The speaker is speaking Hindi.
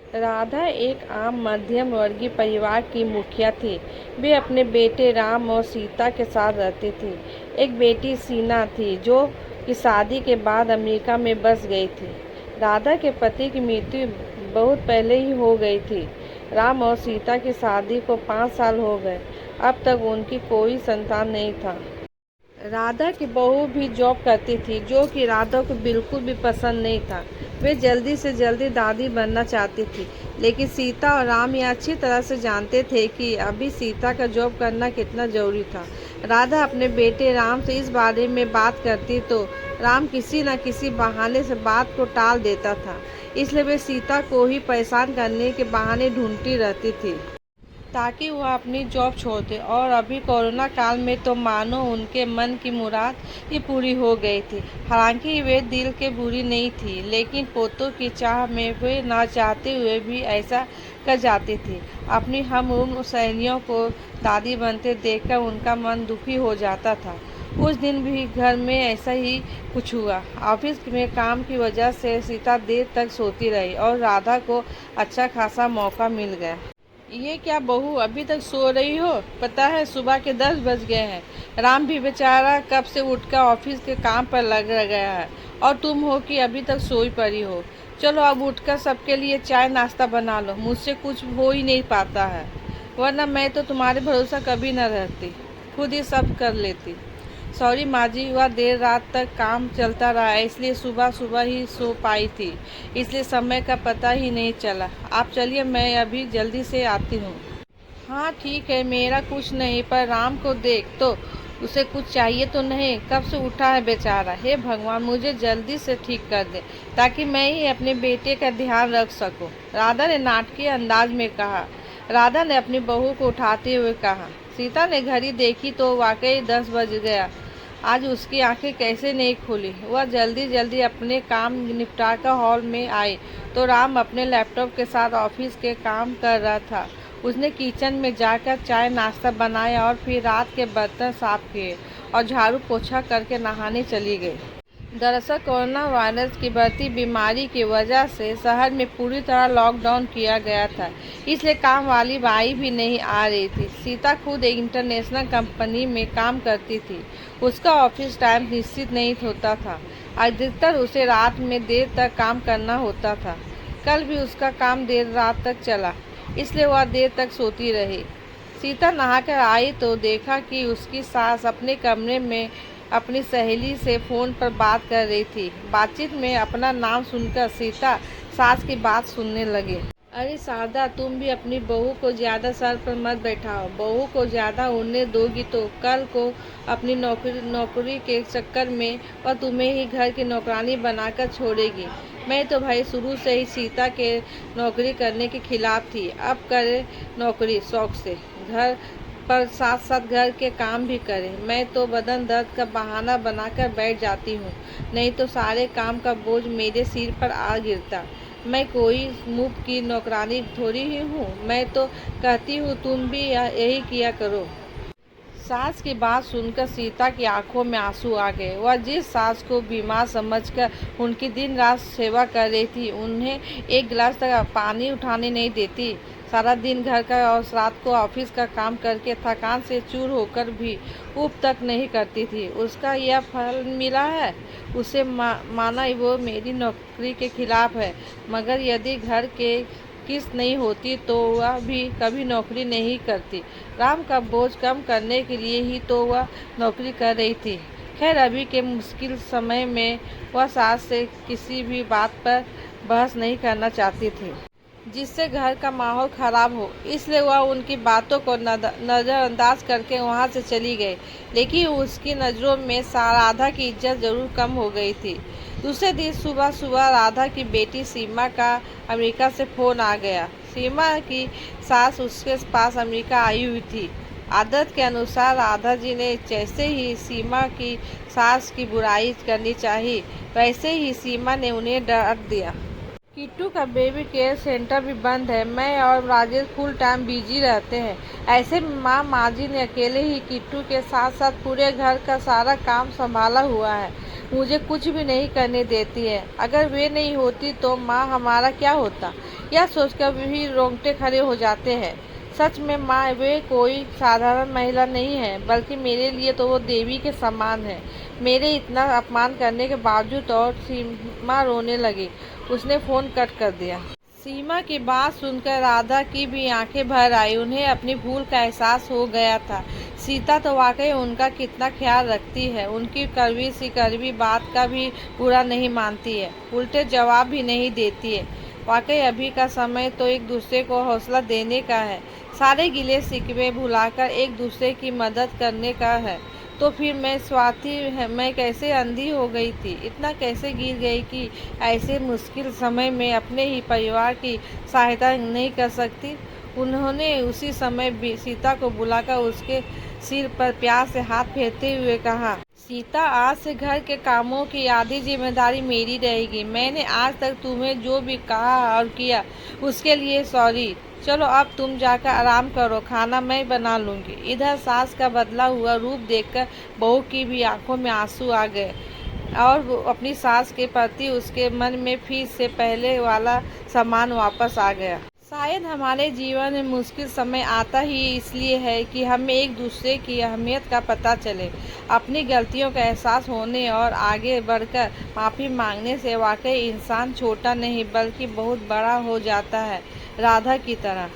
राधा एक आम मध्यम वर्गीय परिवार की मुखिया थी। वे अपने बेटे राम और सीता के साथ रहती थी। एक बेटी सीना थी जो कि शादी के बाद अमेरिका में बस गई थी। राधा के पति की मृत्यु बहुत पहले ही हो गई थी। राम और सीता की शादी को 5 साल हो गए। अब तक उनकी कोई संतान नहीं था। राधा की बहू भी जॉब करती थी, जो कि राधा को बिल्कुल भी पसंद नहीं था। वे जल्दी से जल्दी दादी बनना चाहती थी, लेकिन सीता और राम यह अच्छी तरह से जानते थे कि अभी सीता का जॉब करना कितना जरूरी था। राधा अपने बेटे राम से इस बारे में बात करती तो राम किसी न किसी बहाने से बात को टाल देता था। इसलिए वे सीता को ही परेशान करने के बहाने ढूंढती रहती थी ताकि वह अपनी जॉब छोड़ दे। और अभी कोरोना काल में तो मानो उनके मन की मुराद ही पूरी हो गई थी। हालांकि वे दिल के बुरी नहीं थी, लेकिन पोतों की चाह में वे ना चाहते हुए भी ऐसा कर जाती थी। अपनी हम उम्र सहेलियों को दादी बनते देखकर उनका मन दुखी हो जाता था। उस दिन भी घर में ऐसा ही कुछ हुआ। ऑफिस में काम की वजह से सीता देर तक सोती रही और राधा को अच्छा खासा मौका मिल गया। ये क्या बहू, अभी तक सो रही हो? पता है सुबह के 10 बज गए हैं। राम भी बेचारा कब से उठकर ऑफिस के काम पर लग गया है और तुम हो कि अभी तक सोई पड़ी हो। चलो अब उठकर सबके लिए चाय नाश्ता बना लो। मुझसे कुछ हो ही नहीं पाता है, वरना मैं तो तुम्हारे भरोसा कभी न रहती, खुद ही सब कर लेती। सॉरी माँ जी, वह देर रात तक काम चलता रहा, इसलिए सुबह सुबह ही सो पाई थी, इसलिए समय का पता ही नहीं चला। आप चलिए, मैं अभी जल्दी से आती हूँ। हाँ ठीक है, मेरा कुछ नहीं, पर राम को देख तो, उसे कुछ चाहिए तो नहीं? कब से उठा है बेचारा। हे भगवान, मुझे जल्दी से ठीक कर दे ताकि मैं ही अपने बेटे का ध्यान रख सकूं, राधा ने नाटकीय अंदाज में कहा। राधा ने अपनी बहू को उठाते हुए कहा। सीता ने घड़ी देखी तो वाकई 10 बज गया। आज उसकी आंखें कैसे नहीं खुली। वह जल्दी जल्दी अपने काम निपटाकर हॉल में आई तो राम अपने लैपटॉप के साथ ऑफिस के काम कर रहा था। उसने किचन में जाकर चाय नाश्ता बनाया और फिर रात के बर्तन साफ किए और झाड़ू पोछा करके नहाने चली गई। दरअसल कोरोना वायरस की बढ़ती बीमारी की वजह से शहर में पूरी तरह लॉकडाउन किया गया था, इसलिए काम वाली बाई भी नहीं आ रही थी। सीता खुद एक इंटरनेशनल कंपनी में काम करती थी। उसका ऑफिस टाइम निश्चित नहीं होता था। अधिकतर उसे रात में देर तक काम करना होता था। कल भी उसका काम देर रात तक चला, इसलिए वह देर तक सोती रही। सीता नहाकर आई तो देखा कि उसकी सास अपने कमरे में अपनी सहेली से फ़ोन पर बात कर रही थी। बातचीत में अपना नाम सुनकर सीता सास की बात सुनने लगी। अरे शारदा, तुम भी अपनी बहू को ज़्यादा सर पर मत बैठाओ। बहू को ज़्यादा उड़ने दोगी तो कल को अपनी नौकरी के चक्कर में वह तुम्हें ही घर की नौकरानी बनाकर छोड़ेगी। मैं तो भाई शुरू से ही सीता के नौकरी करने के खिलाफ थी। अब करे नौकरी शौक से, घर पर साथ साथ घर के काम भी करे। मैं तो बदन दर्द का बहाना बनाकर बैठ जाती हूँ, नहीं तो सारे काम का बोझ मेरे सिर पर आ गिरता। मैं कोई मुफ्त की नौकरानी थोड़ी ही हूँ। मैं तो कहती हूँ तुम भी यही किया करो। सास की बात सुनकर सीता की आंखों में आंसू आ गए। वह जिस सास को बीमार समझकर उनकी दिन रात सेवा कर रही थी, उन्हें एक गिलास तक पानी उठाने नहीं देती। सारा दिन घर का और रात को ऑफिस का काम करके थकान से चूर होकर भी ऊब तक नहीं करती थी। उसका यह फल मिला है। उसे माना वो मेरी नौकरी के खिलाफ है, मगर यदि घर के किस्त नहीं होती तो वह भी कभी नौकरी नहीं करती। राम का बोझ कम करने के लिए ही तो वह नौकरी कर रही थी। खैर, अभी के मुश्किल समय में वह सास से किसी भी बात पर बहस नहीं करना चाहती थी जिससे घर का माहौल खराब हो, इसलिए वह उनकी बातों को नज़रअंदाज करके वहां से चली गई। लेकिन उसकी नज़रों में राधा की इज्जत जरूर कम हो गई थी। दूसरे दिन सुबह सुबह राधा की बेटी सीमा का अमेरिका से फ़ोन आ गया। सीमा की सास उसके पास अमेरिका आई हुई थी। आदत के अनुसार राधा जी ने जैसे ही सीमा की सास की बुराई करनी चाहिए, वैसे ही सीमा ने उन्हें डांट दिया। किट्टू का बेबी केयर सेंटर भी बंद है। मैं और राजेश फुल टाइम बिजी रहते हैं। ऐसे में माँ जी ने अकेले ही किट्टू के साथ साथ पूरे घर का सारा काम संभाला हुआ है। मुझे कुछ भी नहीं करने देती है। अगर वे नहीं होती तो माँ हमारा क्या होता, यह सोचकर भी रोंगटे खड़े हो जाते हैं। सच में माँ वे कोई साधारण महिला नहीं है, बल्कि मेरे लिए तो वो देवी के समान है। मेरे इतना अपमान करने के बावजूद। और सीमा रोने लगी। उसने फ़ोन कट कर दिया। सीमा की बात सुनकर राधा की भी आंखें भर आई। उन्हें अपनी भूल का एहसास हो गया था। सीता तो वाकई उनका कितना ख्याल रखती है। उनकी कड़वी सी कड़वी बात का भी बुरा नहीं मानती है, उल्टे जवाब भी नहीं देती है। वाकई अभी का समय तो एक दूसरे को हौसला देने का है, सारे गिले शिकवे भुलाकर एक दूसरे की मदद करने का है। तो फिर मैं कैसे अंधी हो गई थी, इतना कैसे गिर गई कि ऐसे मुश्किल समय में अपने ही परिवार की सहायता नहीं कर सकती। उन्होंने उसी समय सीता को बुलाकर उसके सिर पर प्यार से हाथ फेरते हुए कहा, सीता, आज से घर के कामों की आधी जिम्मेदारी मेरी रहेगी। मैंने आज तक तुम्हें जो भी कहा और किया उसके लिए सॉरी। चलो अब तुम जाकर आराम करो, खाना मैं बना लूंगी। इधर सास का बदला हुआ रूप देखकर बहू की भी आंखों में आंसू आ गए और वो अपनी सास के प्रति उसके मन में फिर से पहले वाला सम्मान वापस आ गया। शायद हमारे जीवन में मुश्किल समय आता ही इसलिए है कि हमें एक दूसरे की अहमियत का पता चले। अपनी गलतियों का एहसास होने और आगे बढ़कर माफ़ी मांगने से वाकई इंसान छोटा नहीं बल्कि बहुत बड़ा हो जाता है, राधा की तरह।